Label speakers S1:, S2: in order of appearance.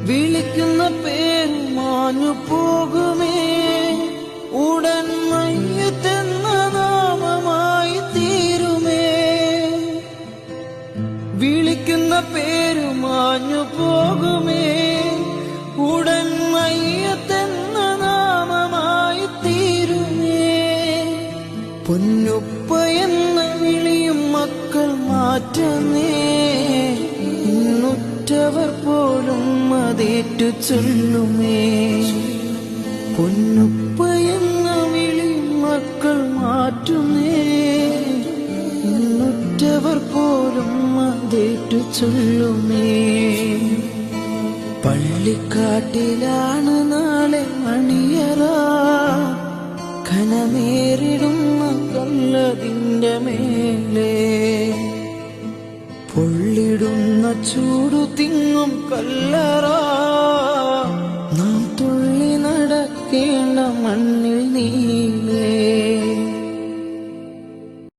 S1: വിളിക്കുന്ന പേര് മാഞ്ഞു പോകുമേ, ഉടൻ മയ്യത്തെന്ന നാമമായി തീരുമേ. വിളിക്കുന്ന പേര് മാഞ്ഞു പോകുമേ, ഉടൻ മയ്യത്തെന്ന നാമമായി തീരുമേ. പൊന്നുപ്പ എന്ന വിളിയും മക്കൾ മാറ്റമേ, ഇന്നുറ്റവർ പോലും അതേറ്റു ചൊല്ലുമേ. പൊന്നുപ്പ എന്ന വിളിയും മക്കൾ മാറ്റുമേ, ഇന്നുറ്റവർ പോലും അതേറ്റു ചൊല്ലുമേ. പള്ളിക്കാട്ടിലാണ് നാളെ മണിയറ, ഘനമേറിടുന്ന കല്ലതിന്റെ മേലെ. പൊള്ളിടുന്ന ചൂടു തിങ്ങും കല്ലറ, നാം തുള്ളി നടക്കേണ്ട മണ്ണിൽ നീ